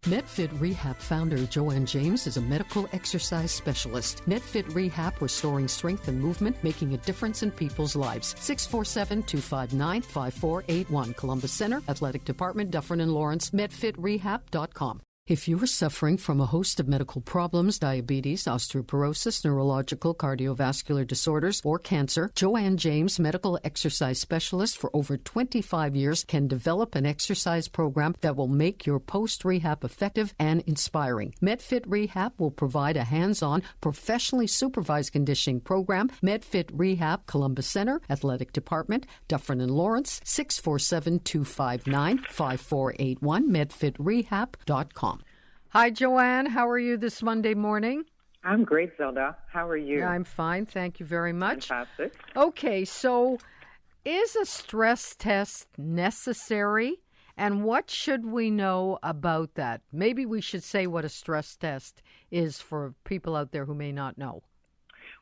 Medfit Rehab founder Joanne James is a medical exercise specialist. Medfit Rehab, restoring strength and movement, making a difference in people's lives. 647-259-5481. Columbus Center, Athletic Department, Dufferin and Lawrence, medfitrehab.com. If you are suffering from a host of medical problems, diabetes, osteoporosis, neurological, cardiovascular disorders, or cancer, Joanne James, medical exercise specialist for over 25 years, can develop an exercise program that will make your post-rehab effective and inspiring. Medfit Rehab will provide a hands-on, professionally supervised conditioning program. Medfit Rehab, Columbus Center, Athletic Department, Dufferin and Lawrence, 647-259-5481, medfitrehab.com. Hi, Joanne. How are you this Monday morning? I'm great, Zelda. How are you? I'm fine. Thank you very much. Fantastic. Okay, so is a stress test necessary? And what should we know about that? Maybe we should say what a stress test is for people out there who may not know.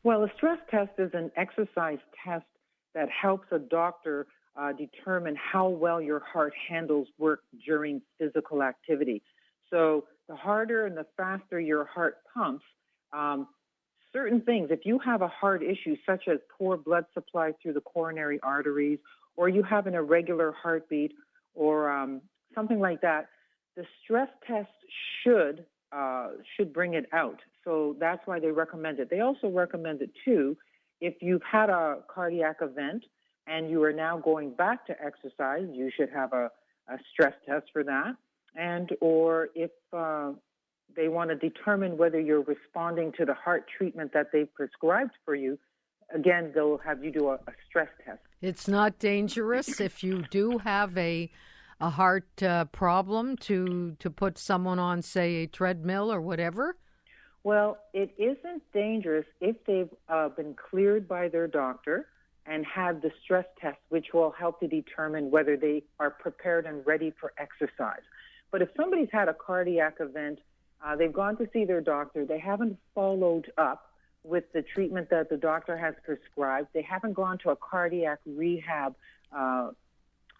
Well, a stress test is an exercise test that helps a doctor determine how well your heart handles work during physical activity. So the harder and the faster your heart pumps, certain things, if you have a heart issue such as poor blood supply through the coronary arteries, or you have an irregular heartbeat, or something like that, the stress test should bring it out. So that's why they recommend it. They also recommend it too if you've had a cardiac event and you are now going back to exercise. You should have a stress test for that. And or if they want to determine whether you're responding to the heart treatment that they've prescribed for you, again, they'll have you do a stress test. It's not dangerous if you do have a heart problem to put someone on, say, a treadmill or whatever? Well, it isn't dangerous if they've been cleared by their doctor and had the stress test, which will help to determine whether they are prepared and ready for exercise. But if somebody's had a cardiac event, they've gone to see their doctor, they haven't followed up with the treatment that the doctor has prescribed, they haven't gone to a cardiac rehab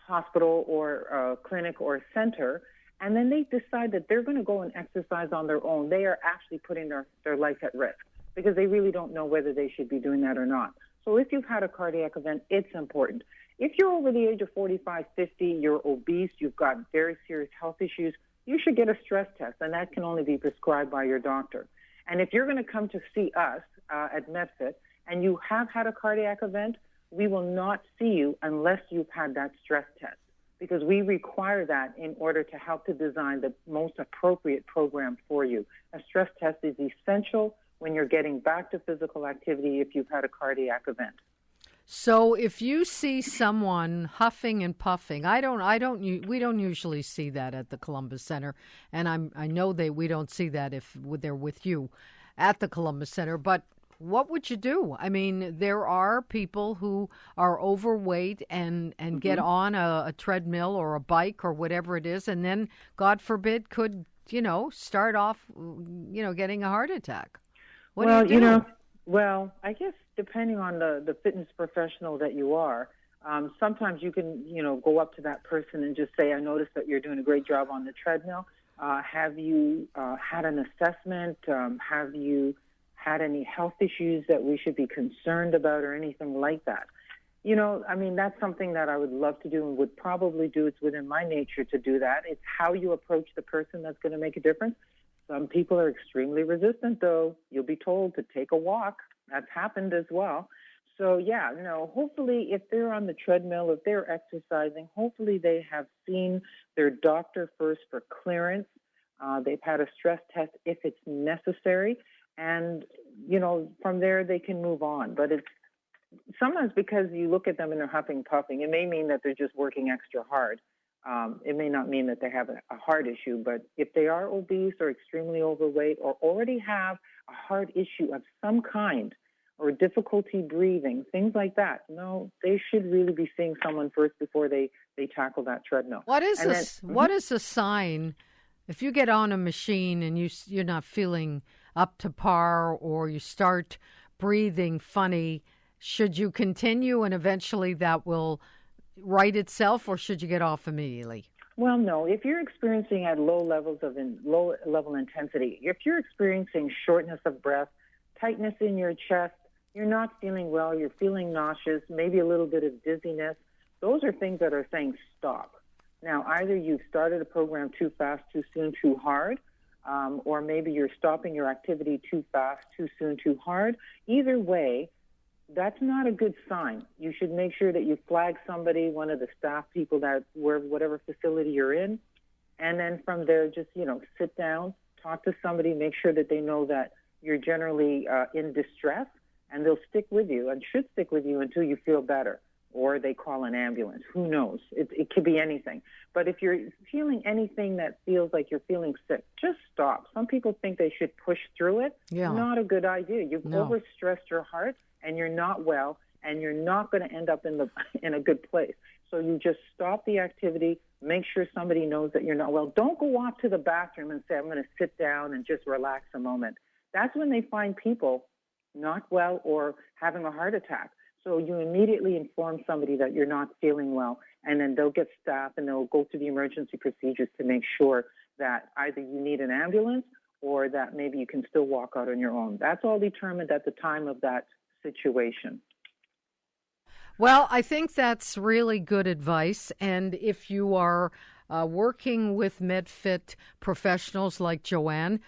hospital or clinic or center, and then they decide that they're going to go and exercise on their own, they are actually putting their life at risk because they really don't know whether they should be doing that or not. So if you've had a cardiac event, it's important. If you're over the age of 45, 50, you're obese, you've got very serious health issues, you should get a stress test, and that can only be prescribed by your doctor. And if you're going to come to see us at Medfit and you have had a cardiac event, we will not see you unless you've had that stress test, because we require that in order to help to design the most appropriate program for you. A stress test is essential when you're getting back to physical activity if you've had a cardiac event. So if you see someone huffing and puffing, we don't usually see that at the Columbus Center, and I know we don't see that if they're with you at the Columbus Center, but what would you do? I mean, there are people who are overweight and get on a treadmill or a bike or whatever it is, and then, God forbid, could, start off, getting a heart attack. What do you do? Well, I guess depending on the fitness professional that you are, sometimes you can, go up to that person and just say, I noticed that you're doing a great job on the treadmill. Have you had an assessment? Have you had any health issues that we should be concerned about or anything like that? That's something that I would love to do and would probably do. It's within my nature to do that. It's how you approach the person that's going to make a difference. Some people are extremely resistant, though. You'll be told to take a walk. That's happened as well. So, hopefully if they're on the treadmill, if they're exercising, hopefully they have seen their doctor first for clearance. They've had a stress test if it's necessary. And, from there they can move on. But it's sometimes because you look at them and they're huffing, puffing, it may mean that they're just working extra hard. It may not mean that they have a heart issue, but if they are obese or extremely overweight or already have a heart issue of some kind or difficulty breathing, things like that, they should really be seeing someone first before they tackle that treadmill. What is a sign if you get on a machine and you're not feeling up to par or you start breathing funny? Should you continue and eventually that will right itself, or should you get off immediately? Well, no. If you're experiencing at low level intensity, if you're experiencing shortness of breath, tightness in your chest, you're not feeling well, you're feeling nauseous, maybe a little bit of dizziness, those are things that are saying stop. Now, either you've started a program too fast, too soon, too hard, or maybe you're stopping your activity too fast, too soon, too hard. Either way, that's not a good sign. You should make sure that you flag somebody, one of the staff people that whatever facility you're in, and then from there, just sit down, talk to somebody, make sure that they know that you're generally in distress, and they'll stick with you and should stick with you until you feel better, or they call an ambulance. Who knows? It could be anything. But if you're feeling anything that feels like you're feeling sick, just stop. Some people think they should push through it. Yeah. Not a good idea. You've overstressed your heart, and you're not well, and you're not going to end up in a good place. So you just stop the activity, make sure somebody knows that you're not well. Don't go off to the bathroom and say, I'm going to sit down and just relax a moment. That's when they find people not well or having a heart attack. So you immediately inform somebody that you're not feeling well, and then they'll get staff and they'll go through the emergency procedures to make sure that either you need an ambulance or that maybe you can still walk out on your own. That's all determined at the time of that situation. Well, I think that's really good advice. And if you are working with MedFit professionals like Joanne,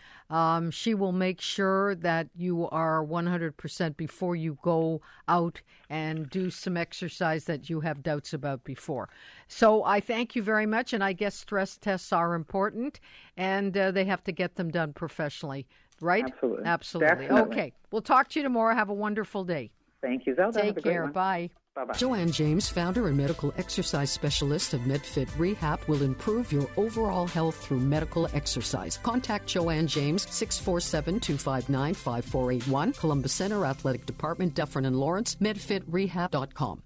she will make sure that you are 100% before you go out and do some exercise that you have doubts about before. So I thank you very much. And I guess stress tests are important, and they have to get them done professionally, right? Absolutely. Absolutely. Definitely. Okay. We'll talk to you tomorrow. Have a wonderful day. Thank you, Zelda. Take care. Bye. Bye-bye. Joanne James, founder and medical exercise specialist of Medfit Rehab, will improve your overall health through medical exercise. Contact Joanne James, 647-259-5481, Columbus Center Athletic Department, Dufferin and Lawrence, medfitrehab.com.